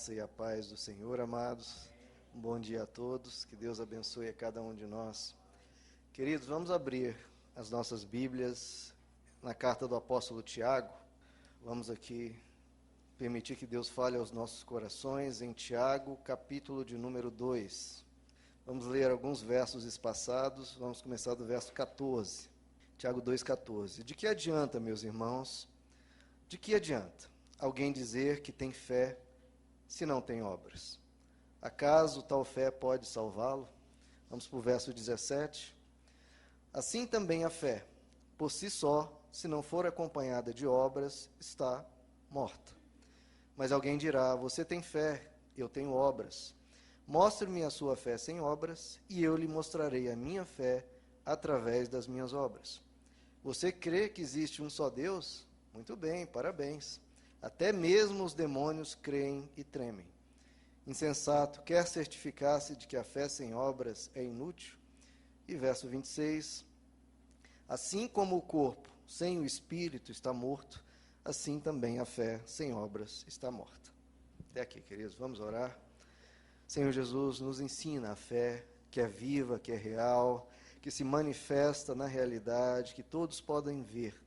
graça e a paz do Senhor, amados. Um bom dia a todos, que Deus abençoe a cada um de nós. Queridos, vamos abrir as nossas Bíblias na carta do apóstolo Tiago. Vamos aqui permitir que Deus fale aos nossos corações em Tiago, capítulo de número 2. Vamos ler alguns versos espaçados, vamos começar do verso 14. Tiago 2,14. De que adianta, meus irmãos, de que adianta alguém dizer que tem fé se não tem obras? Acaso tal fé pode salvá-lo? Vamos para o verso 17. Assim também a fé, por si só, se não for acompanhada de obras, está morta. Mas alguém dirá: você tem fé, eu tenho obras. Mostre-me a sua fé sem obras, e eu lhe mostrarei a minha fé através das minhas obras. Você crê que existe um só Deus? Muito bem, parabéns. Até mesmo os demônios creem e tremem. Insensato, quer certificar-se de que a fé sem obras é inútil? E verso 26. Assim como o corpo sem o espírito está morto, assim também a fé sem obras está morta. Até aqui, queridos, vamos orar. Senhor Jesus, nos ensina a fé que é viva, que é real, que se manifesta na realidade, que todos podem ver.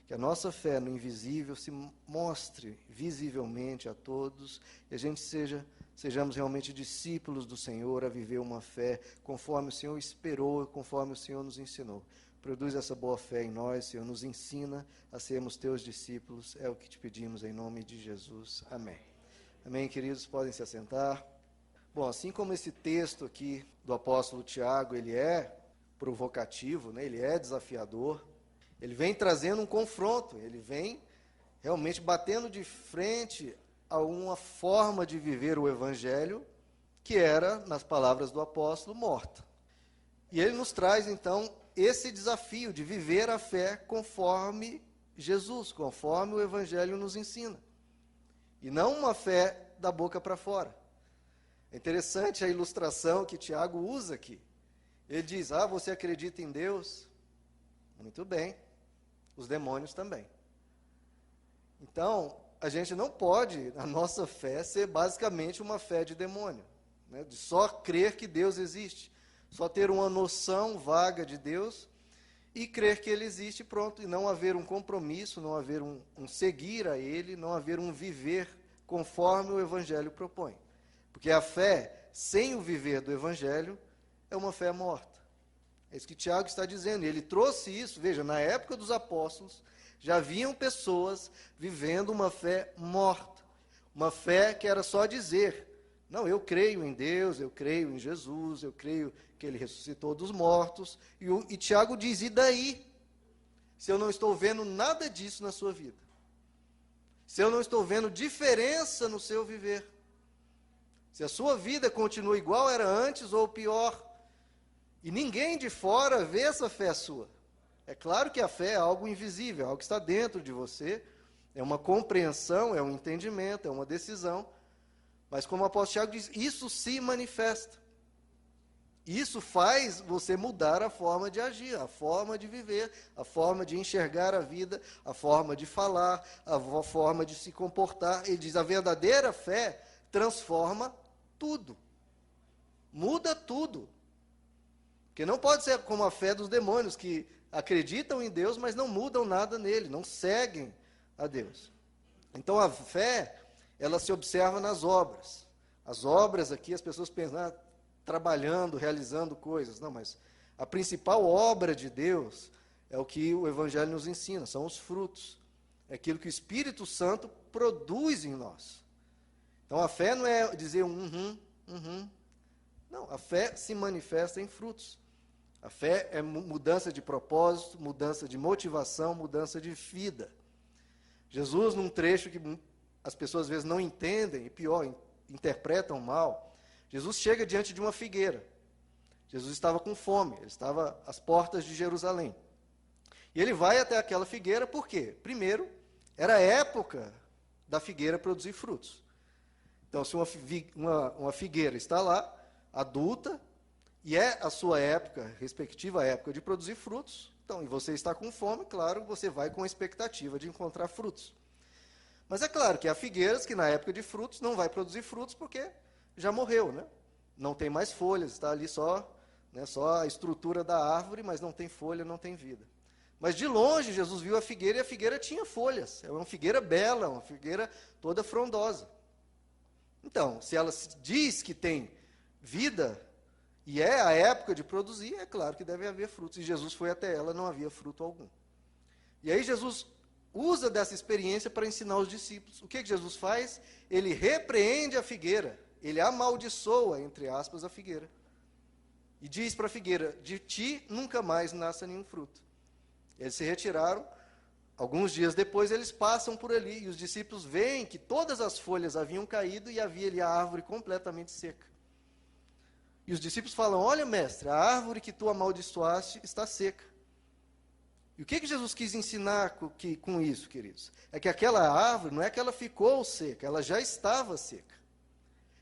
Que a nossa fé no invisível se mostre visivelmente a todos e a gente sejamos realmente discípulos do Senhor a viver uma fé conforme o Senhor esperou, conforme o Senhor nos ensinou. Produz essa boa fé em nós, Senhor, nos ensina a sermos teus discípulos, é o que te pedimos em nome de Jesus. Amém. Amém, queridos, podem se assentar. Bom, assim como esse texto aqui do apóstolo Tiago, ele é provocativo, né? Ele é desafiador, ele vem trazendo um confronto, ele vem realmente batendo de frente a uma forma de viver o evangelho que era, nas palavras do apóstolo, morta. E ele nos traz, então, esse desafio de viver a fé conforme Jesus, conforme o evangelho nos ensina. E não uma fé da boca para fora. É interessante a ilustração que Tiago usa aqui. Ele diz: você acredita em Deus? Muito bem. Os demônios também. Então, a gente não pode, a nossa fé, ser basicamente uma fé de demônio, né? De só crer que Deus existe, só ter uma noção vaga de Deus e crer que Ele existe, pronto, e não haver um compromisso, não haver um seguir a Ele, não haver um viver conforme o Evangelho propõe. Porque a fé sem o viver do Evangelho é uma fé morta. É isso que Tiago está dizendo, e ele trouxe isso, veja, na época dos apóstolos, já haviam pessoas vivendo uma fé morta, uma fé que era só dizer: não, eu creio em Deus, eu creio em Jesus, eu creio que Ele ressuscitou dos mortos, e Tiago diz: e daí? Se eu não estou vendo nada disso na sua vida, se eu não estou vendo diferença no seu viver, se a sua vida continua igual era antes ou pior, e ninguém de fora vê essa fé sua. É claro que a fé é algo invisível, é algo que está dentro de você, é uma compreensão, é um entendimento, é uma decisão. Mas como o apóstolo Tiago diz, isso se manifesta. Isso faz você mudar a forma de agir, a forma de viver, a forma de enxergar a vida, a forma de falar, a forma de se comportar. Ele diz: a verdadeira fé transforma tudo, muda tudo. Porque não pode ser como a fé dos demônios, que acreditam em Deus, mas não mudam nada nele, não seguem a Deus. Então a fé, ela se observa nas obras. As obras aqui, as pessoas pensam, trabalhando, realizando coisas. Não, mas a principal obra de Deus é o que o Evangelho nos ensina, são os frutos. É aquilo que o Espírito Santo produz em nós. Então a fé não é dizer Não, a fé se manifesta em frutos. A fé é mudança de propósito, mudança de motivação, mudança de vida. Jesus, num trecho que as pessoas às vezes não entendem, e pior, interpretam mal, Jesus chega diante de uma figueira. Jesus estava com fome, ele estava às portas de Jerusalém. E ele vai até aquela figueira, por quê? Primeiro, era a época da figueira produzir frutos. Então, se uma figueira está lá, adulta, e é a sua época, respectiva época de produzir frutos, então, e você está com fome, claro, você vai com a expectativa de encontrar frutos. Mas é claro que há figueiras que na época de frutos não vai produzir frutos porque já morreu, né? Não tem mais folhas, está ali só, né, só a estrutura da árvore, mas não tem folha, não tem vida. Mas de longe Jesus viu a figueira e a figueira tinha folhas. É uma figueira bela, uma figueira toda frondosa. Então, se ela diz que tem vida e é a época de produzir, é claro que deve haver frutos. E Jesus foi até ela, não havia fruto algum. E aí Jesus usa dessa experiência para ensinar os discípulos. O que Jesus faz? Ele repreende a figueira. Ele amaldiçoa, entre aspas, a figueira. E diz para a figueira: de ti nunca mais nasça nenhum fruto. Eles se retiraram. Alguns dias depois eles passam por ali e os discípulos veem que todas as folhas haviam caído e havia ali a árvore completamente seca. E os discípulos falam: olha, mestre, a árvore que tu amaldiçoaste está seca. E o que Jesus quis ensinar com isso, queridos? É que aquela árvore, não é que ela ficou seca, ela já estava seca.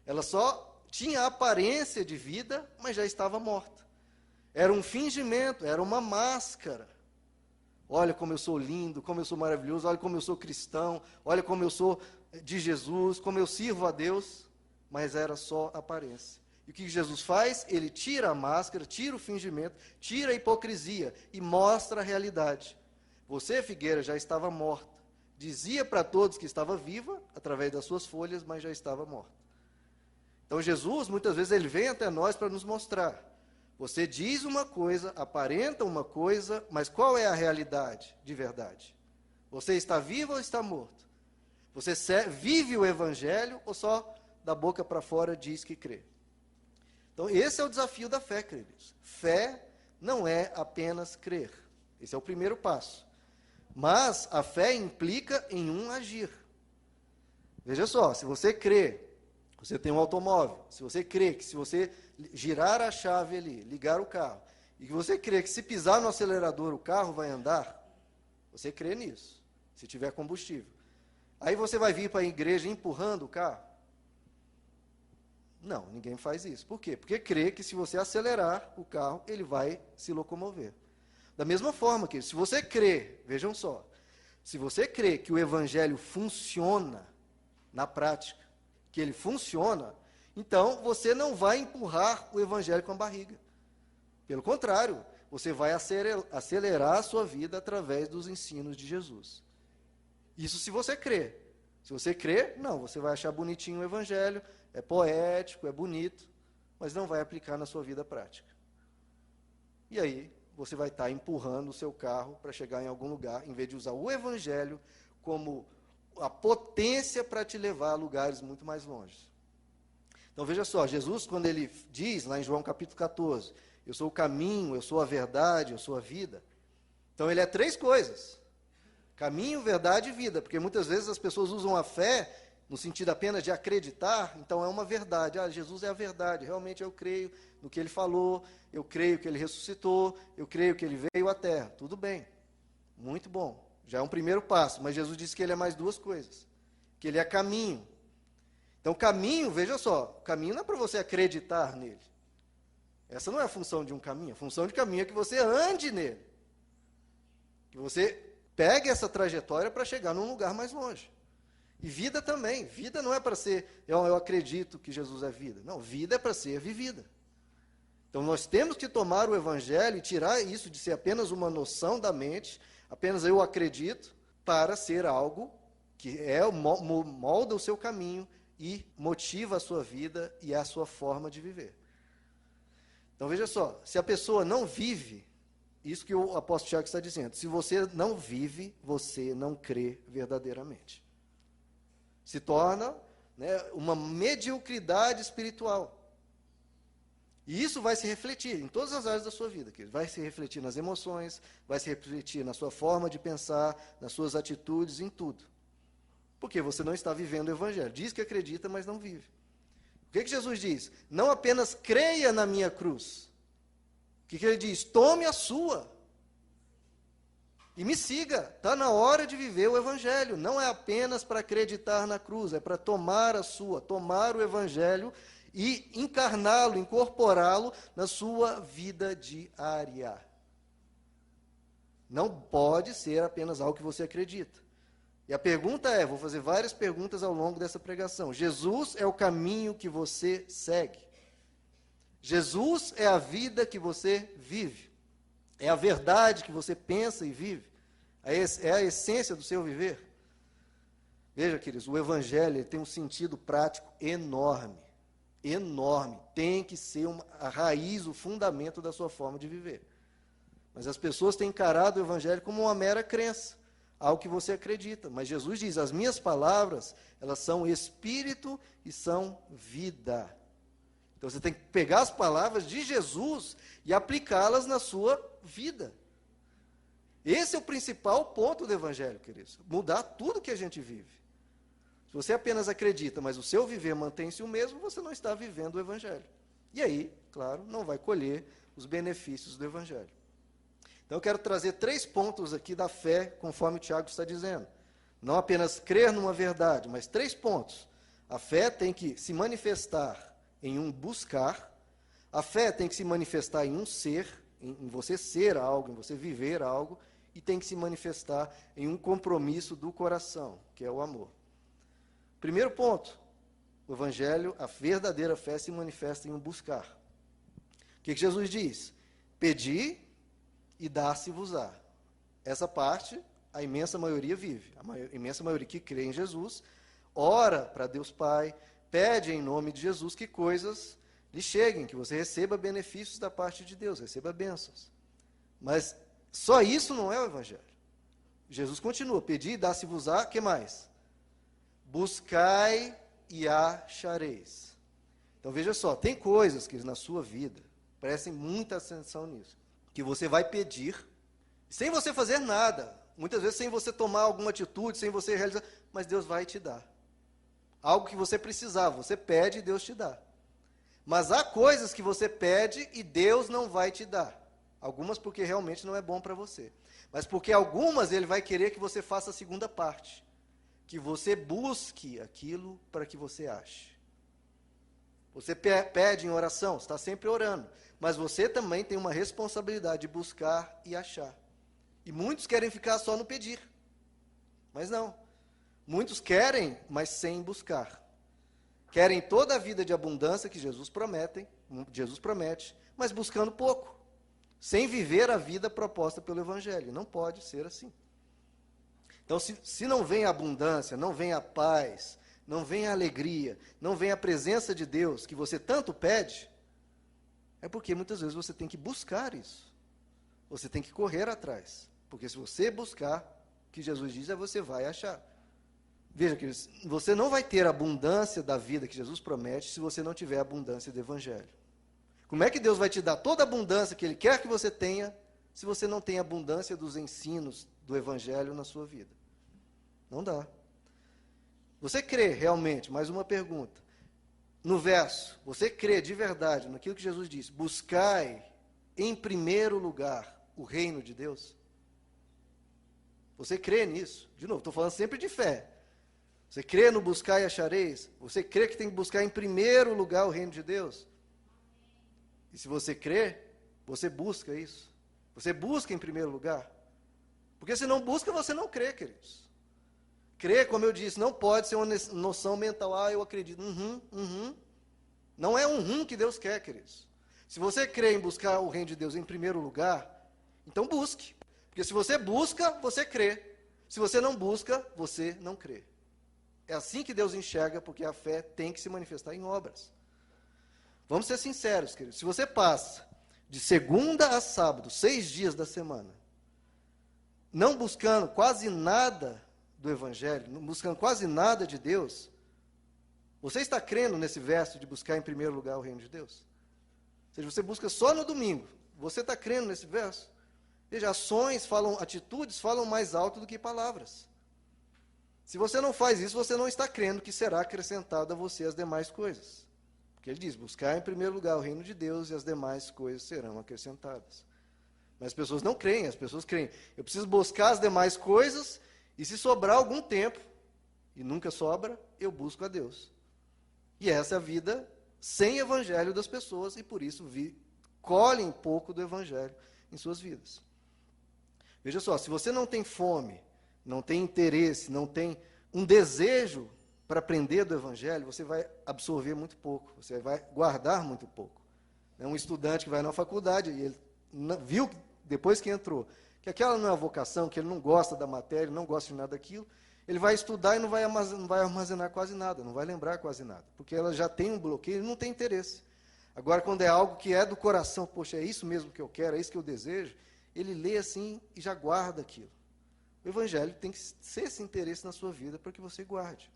Ela só tinha a aparência de vida, mas já estava morta. Era um fingimento, era uma máscara. Olha como eu sou lindo, como eu sou maravilhoso, olha como eu sou cristão, olha como eu sou de Jesus, como eu sirvo a Deus, mas era só aparência. E o que Jesus faz? Ele tira a máscara, tira o fingimento, tira a hipocrisia e mostra a realidade. Você, figueira, já estava morta. Dizia para todos que estava viva, através das suas folhas, mas já estava morta. Então Jesus, muitas vezes, ele vem até nós para nos mostrar. Você diz uma coisa, aparenta uma coisa, mas qual é a realidade de verdade? Você está vivo ou está morto? Você vive o evangelho ou só da boca para fora diz que crê? Então, esse é o desafio da fé, queridos. Fé não é apenas crer. Esse é o primeiro passo. Mas a fé implica em um agir. Veja só, se você crê, você tem um automóvel, se você crê que se você girar a chave ali, ligar o carro, e que você crê que se pisar no acelerador o carro vai andar, você crê nisso, se tiver combustível. Aí você vai vir para a igreja empurrando o carro? Não, ninguém faz isso. Por quê? Porque crê que se você acelerar o carro, ele vai se locomover. Da mesma forma que, se você crê, vejam só, se você crê que o evangelho funciona na prática, que ele funciona, então você não vai empurrar o evangelho com a barriga. Pelo contrário, você vai acelerar a sua vida através dos ensinos de Jesus. Isso se você crê. Se você crê, não, você vai achar bonitinho o evangelho, é poético, é bonito, mas não vai aplicar na sua vida prática. E aí, você vai estar empurrando o seu carro para chegar em algum lugar, em vez de usar o evangelho como a potência para te levar a lugares muito mais longe. Então, veja só, Jesus, quando ele diz, lá em João capítulo 14, eu sou o caminho, eu sou a verdade, eu sou a vida. Então, ele é três coisas. Caminho, verdade e vida, porque muitas vezes as pessoas usam a fé no sentido apenas de acreditar, então é uma verdade. Ah, Jesus é a verdade, realmente eu creio no que ele falou, eu creio que ele ressuscitou, eu creio que ele veio à terra. Tudo bem, muito bom, já é um primeiro passo, mas Jesus disse que ele é mais duas coisas, que ele é caminho. Então caminho, veja só, caminho não é para você acreditar nele. Essa não é a função de um caminho, a função de caminho é que você ande nele, que você pegue essa trajetória para chegar num lugar mais longe. E vida também. Vida não é para ser, eu acredito que Jesus é vida. Não, vida é para ser vivida. Então nós temos que tomar o evangelho e tirar isso de ser apenas uma noção da mente, apenas eu acredito, para ser algo que molda o seu caminho e motiva a sua vida e a sua forma de viver. Então veja só, se a pessoa não vive, isso que o apóstolo Tiago está dizendo, se você não vive, você não crê verdadeiramente. Se torna, né, uma mediocridade espiritual. E isso vai se refletir em todas as áreas da sua vida. Vai se refletir nas emoções, vai se refletir na sua forma de pensar, nas suas atitudes, em tudo. Porque você não está vivendo o evangelho. Diz que acredita, mas não vive. O que Jesus diz? Não apenas creia na minha cruz. O que ele diz? Tome a sua. E me siga, está na hora de viver o evangelho. Não é apenas para acreditar na cruz, é para tomar a sua, tomar o evangelho e encarná-lo, incorporá-lo na sua vida diária. Não pode ser apenas algo que você acredita. E a pergunta é, vou fazer várias perguntas ao longo dessa pregação. Jesus é o caminho que você segue. Jesus é a vida que você vive. É a verdade que você pensa e vive. É a essência do seu viver. Veja, queridos, o Evangelho tem um sentido prático enorme. Enorme. Tem que ser a raiz, o fundamento da sua forma de viver. Mas as pessoas têm encarado o Evangelho como uma mera crença, algo que você acredita. Mas Jesus diz, as minhas palavras, elas são espírito e são vida. Então você tem que pegar as palavras de Jesus e aplicá-las na sua vida. Esse é o principal ponto do Evangelho, queridos. Mudar tudo que a gente vive. Se você apenas acredita, mas o seu viver mantém-se o mesmo, você não está vivendo o Evangelho. E aí, claro, não vai colher os benefícios do Evangelho. Então eu quero trazer 3 pontos aqui da fé, conforme o Tiago está dizendo. Não apenas crer numa verdade, mas 3 pontos. A fé tem que se manifestar em um buscar, a fé tem que se manifestar em um ser, em você ser algo, em você viver algo, e tem que se manifestar em um compromisso do coração, que é o amor. Primeiro ponto, o Evangelho, a verdadeira fé se manifesta em um buscar. O que Jesus diz? Pedi e dar-se-vos-á. Essa parte, a imensa maioria vive. A imensa maioria que crê em Jesus, ora para Deus Pai, pede em nome de Jesus que coisas lhe cheguem, que você receba benefícios da parte de Deus, receba bênçãos. Mas só isso não é o Evangelho. Jesus continua, pedi e dá-se-vos-á, o que mais? Buscai e achareis. Então veja só, tem coisas que na sua vida, prestem muita atenção nisso, que você vai pedir, sem você fazer nada, muitas vezes sem você tomar alguma atitude, sem você realizar, mas Deus vai te dar. Algo que você precisava, você pede e Deus te dá. Mas há coisas que você pede e Deus não vai te dar. Algumas porque realmente não é bom para você. Mas porque algumas Ele vai querer que você faça a segunda parte. Que você busque aquilo para que você ache. Você pede em oração, está sempre orando. Mas você também tem uma responsabilidade de buscar e achar. E muitos querem ficar só no pedir. Mas não. Muitos querem, mas sem buscar. Querem toda a vida de abundância que Jesus promete, mas buscando pouco. Sem viver a vida proposta pelo Evangelho. Não pode ser assim. Então, se não vem a abundância, não vem a paz, não vem a alegria, não vem a presença de Deus que você tanto pede, é porque muitas vezes você tem que buscar isso. Você tem que correr atrás. Porque se você buscar, o que Jesus diz é você vai achar. Veja, queridos, você não vai ter a abundância da vida que Jesus promete se você não tiver a abundância do Evangelho. Como é que Deus vai te dar toda a abundância que Ele quer que você tenha, se você não tem a abundância dos ensinos do Evangelho na sua vida? Não dá. Você crê realmente, mais uma pergunta, no verso, você crê de verdade naquilo que Jesus disse, buscai em primeiro lugar o reino de Deus? Você crê nisso? De novo, estou falando sempre de fé. Você crê no buscar e achareis? Você crê que tem que buscar em primeiro lugar o reino de Deus? E se você crê, você busca isso. Você busca em primeiro lugar. Porque se não busca, você não crê, queridos. Crer, como eu disse, não pode ser uma noção mental. Ah, eu acredito. Não é que Deus quer, queridos. Se você crê em buscar o reino de Deus em primeiro lugar, então busque. Porque se você busca, você crê. Se você não busca, você não crê. É assim que Deus enxerga, porque a fé tem que se manifestar em obras. Vamos ser sinceros, queridos. Se você passa de segunda a sábado, 6 dias da semana, não buscando quase nada do Evangelho, não buscando quase nada de Deus, você está crendo nesse verso de buscar em primeiro lugar o reino de Deus? Ou seja, você busca só no domingo. Você está crendo nesse verso? Veja, atitudes falam mais alto do que palavras. Se você não faz isso, você não está crendo que será acrescentado a você as demais coisas. Porque ele diz, buscar em primeiro lugar o reino de Deus e as demais coisas serão acrescentadas. Mas as pessoas não creem, as pessoas creem. Eu preciso buscar as demais coisas e se sobrar algum tempo, e nunca sobra, eu busco a Deus. E essa é a vida sem evangelho das pessoas e por isso colhem pouco do evangelho em suas vidas. Veja só, se você não tem fome não tem interesse, não tem um desejo para aprender do Evangelho, você vai absorver muito pouco, você vai guardar muito pouco. É um estudante que vai na faculdade e ele viu, depois que entrou, que aquela não é a vocação, que ele não gosta da matéria, não gosta de nada daquilo, ele vai estudar e não vai armazenar quase nada, não vai lembrar quase nada, porque ela já tem um bloqueio, ele não tem interesse. Agora, quando é algo que é do coração, poxa, é isso mesmo que eu quero, é isso que eu desejo, ele lê assim e já guarda aquilo. O Evangelho tem que ser esse interesse na sua vida para que você guarde.